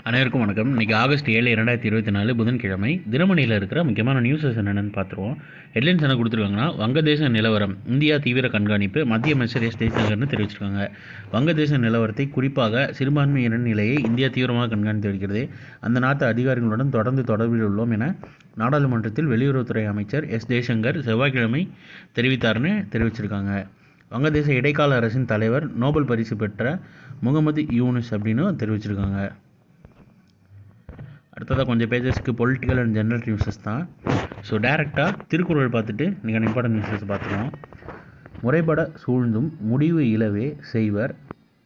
அனைவருக்கும் வணக்கம். இன்றைக்கி ஆகஸ்ட் 7, 2024 புதன்கிழமை. தினமணியில் இருக்கிற முக்கியமான நியூஸஸ் என்னென்னு பார்த்துருவோம். ஹெட்லைன்ஸ் என்ன கொடுத்துருக்காங்கன்னா, வங்கதேச நிலவரம் இந்தியா தீவிர கண்காணிப்பு, மத்திய அமைச்சர் எஸ் ஜெய்சங்கர்னு தெரிவிச்சிருக்காங்க. வங்கதேச நிலவரத்தை குறிப்பாக சிறுபான்மையினர் நிலையை இந்தியா தீவிரமாக கண்காணித்து வருகிறது. அந்த நாட்டு அதிகாரிகளுடன் தொடர்ந்து தொடர்பில் உள்ளோம் என நாடாளுமன்றத்தில் வெளியுறவுத்துறை அமைச்சர் எஸ் ஜெய்சங்கர் செவ்வாய்க்கிழமை தெரிவிச்சிருக்காங்க. வங்கதேச இடைக்கால அரசின் தலைவர் நோபல் பரிசு பெற்ற முகமது யூனுஸ் அப்படின்னு தெரிவிச்சிருக்காங்க. அடுத்ததாக கொஞ்சம் பேஜஸ்க்கு பொலிட்டிக்கல் அண்ட் ஜென்ரல் நியூஸஸ் தான். ஸோ டேரெக்டாக திருக்குறள் பார்த்துட்டு நீங்கள் இம்பார்ட்டன்ட் நியூஸஸ் பார்த்துருவோம். முறைப்பட சூழ்ந்தும் முடிவு இலவே செய்வர்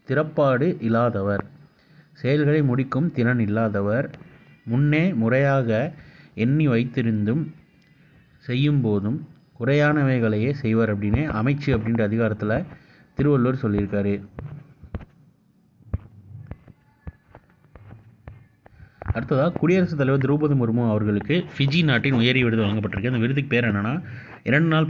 திறப்பாடு இல்லாதவர், செயல்களை முடிக்கும் திறன் இல்லாதவர், முன்னே முறையாக எண்ணி வைத்திருந்தும் செய்யும் போதும் குறையானவைகளையே செய்வர் அப்படின்னு அமைச்சு அப்படின்ற அதிகாரத்தில் திருவள்ளுவர் சொல்லியிருக்காரு. அடுத்ததாக குடியரசுத் தலைவர் திரௌபதி முர்மு அவர்களுக்கு ஃபிஜி நாட்டின் உயரிய விருது வழங்கப்பட்டிருக்கு. அந்த விருதுக்கு பேர் என்னென்னா, 2 நாள்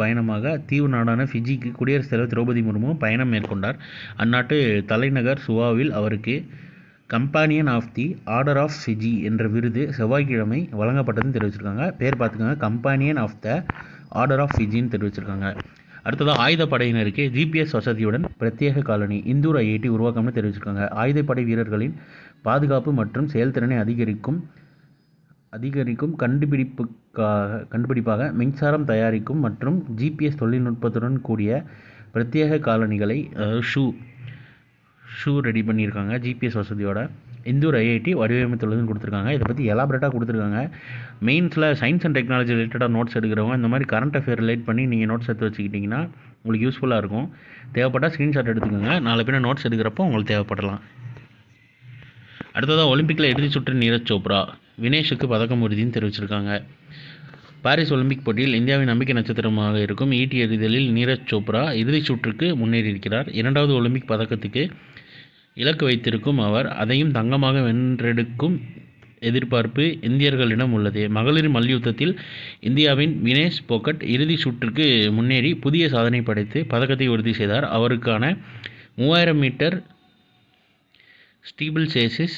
பயணமாக தீவு நாடான ஃபிஜிக்கு குடியரசுத் தலைவர் திரௌபதி முர்மு பயணம் மேற்கொண்டார். அந்நாட்டு தலைநகர் சுவாவில் அவருக்கு companion of the order of Fiji என்ற விருது செவ்வாய்க்கிழமை வழங்கப்பட்டதுன்னு தெரிவிச்சிருக்காங்க. பேர் பார்த்துக்கோங்க, companion of the order of ஃபிஜின்னு தெரிவிச்சிருக்காங்க. அடுத்ததாக ஆயுதப்படையினருக்கு ஜிபிஎஸ் வசதியுடன் பிரத்யேக காலனி இந்தூர் ஐஐடி உருவாக்கம்னு தெரிவிச்சிருக்காங்க. ஆயுதப்படை வீரர்களின் பாதுகாப்பு மற்றும் செயல்திறனை அதிகரிக்கும் கண்டுபிடிப்பாக மின்சாரம் தயாரிக்கும் மற்றும் ஜிபிஎஸ் தொழில்நுட்பத்துடன் கூடிய பிரத்யேக காலனிகளை ஷூ ரெடி பண்ணியிருக்காங்க. ஜிபிஎஸ் வசதியோட இந்தூர் ஐஐடி வடிவமைத்துள்ளதுன்னு கொடுத்துருக்காங்க. இதை பற்றி எலாபரேட்டாக கொடுத்துருக்காங்க. மெயின்ஸில் சயின்ஸ் அண்ட் டெக்னாலஜி ரிலேட்டடாக நோட்ஸ் எடுக்கிறவங்க இந்த மாதிரி கரண்ட் அஃபேர் ரிலேட் பண்ணி நீங்கள் நோட்ஸ் எடுத்து வச்சுக்கிட்டிங்கன்னா உங்களுக்கு யூஸ்ஃபுல்லாக இருக்கும். தேவைப்பட்டால் ஸ்க்ரீன்ஷாட் எடுத்துக்கோங்க, நாளை பின்ன நோட்ஸ் எடுக்கிறப்போ உங்களுக்கு தேவைப்படலாம். அடுத்ததாக ஒலிம்பிக்கில் இறுதி சுற்று நீரஜ் சோப்ரா, வினேஷுக்கு பதக்கம் உறுதின்னு தெரிவிச்சிருக்காங்க. பாரிஸ் ஒலிம்பிக் போட்டியில் இந்தியாவின் நம்பிக்கை நட்சத்திரமாக இருக்கும் ஈட்டி எறிதலில் நீரஜ் சோப்ரா இறுதிச் சுற்றுக்கு முன்னேறியிருக்கிறார். 2வது ஒலிம்பிக் பதக்கத்துக்கு இலக்கு வைத்திருக்கும் அவர் அதையும் தங்கமாக வென்றெடுக்கும் எதிர்பார்ப்பு இந்தியர்களிடம் உள்ளது. மகளிர் மல்யுத்தத்தில் இந்தியாவின் வினேஷ் போகட் இறுதி சுற்றுக்கு முன்னேறி புதிய சாதனை படைத்து பதக்கத்தை உறுதி செய்தார். அவருக்கான 3000 மீட்டர் ஸ்டீபிள் சேசிஸ்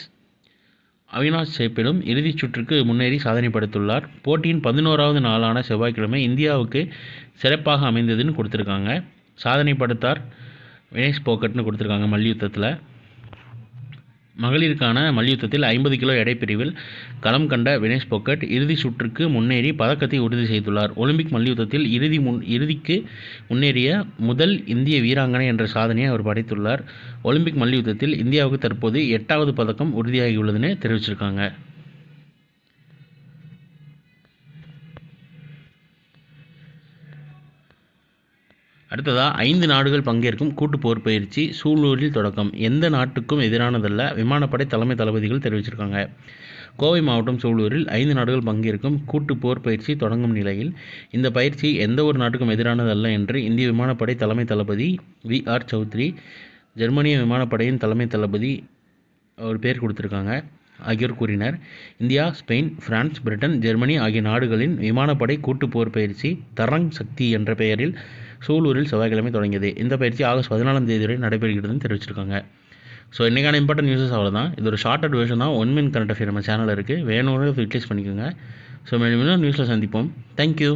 அவினாஷ் சேப்பிலும் இறுதிச் சுற்றுக்கு முன்னேறி சாதனை படைத்துள்ளார். போட்டியின் 11வது நாளான செவ்வாய்க்கிழமை இந்தியாவுக்கு சிறப்பாக அமைந்ததுன்னு கொடுத்துருக்காங்க. சாதனை படைத்தார் வினேஷ் போகட்னு கொடுத்துருக்காங்க. மல்யுத்தத்தில் மகளிருக்கான மல்யுத்தத்தில் 50 கிலோ எடை பிரிவில் களம் கண்ட வினேஷ் போகட் இறுதி சுற்றுக்கு முன்னேறி பதக்கத்தை உறுதி செய்துள்ளார். ஒலிம்பிக் மல்யுத்தத்தில் இறுதிக்கு முன்னேறிய முதல் இந்திய வீராங்கனை என்ற சாதனையை அவர் படைத்துள்ளார். ஒலிம்பிக் மல்யுத்தத்தில் இந்தியாவுக்கு தற்போது 8வது பதக்கம் உறுதியாகியுள்ளதுன்னு தெரிவிச்சிருக்காங்க. அடுத்ததாக 5 நாடுகள் பங்கேற்கும் கூட்டு போர் பயிற்சி சூலூரில் தொடக்கம். எந்த நாட்டுக்கும் எதிரானதல்ல, விமானப்படை தலைமை தளபதிகள் தெரிவிச்சிருக்காங்க. கோவை மாவட்டம் சூலூரில் 5 நாடுகள் பங்கேற்கும் கூட்டு போர் பயிற்சி தொடங்கும் நிலையில் இந்த பயிற்சி எந்த ஒரு நாட்டுக்கும் எதிரானதல்ல என்று இந்திய விமானப்படை தலைமை தளபதி VR சௌத்ரி, ஜெர்மனிய விமானப்படையின் தலைமை தளபதி அவர் பேர் கொடுத்துருக்காங்க ஆகியோர் கூறினர். India, Spain, France, Britain, Germany ஆகிய நாடுகளின் விமானப்படை கூட்டு போர் பயிற்சி தரங் சக்தி என்ற பெயரில் சூலூரில் செவ்வாய்க்கிழமை தொடங்கியது. இந்த பயிற்சி ஆகஸ்ட் 14ஆம் தேதி வரை நடைபெறுகிறதுன்னு தெரிவிச்சிருக்காங்க. ஸோ இன்றைக்கான இம்பார்ட்டன்ட் நியூஸஸ் அவ்வளோதான். இது ஒரு ஷார்ட்டட் வெர்ஷன் தான். 1 மினிட் கரண்ட் அஃபேர் நம்ம சேனலில் இருக்குது, வேணும்னு யூட்டிலைஸ் பண்ணிக்கோங்க. ஸோ மேலும் நியூஸில் சந்திப்போம். தேங்க்யூ.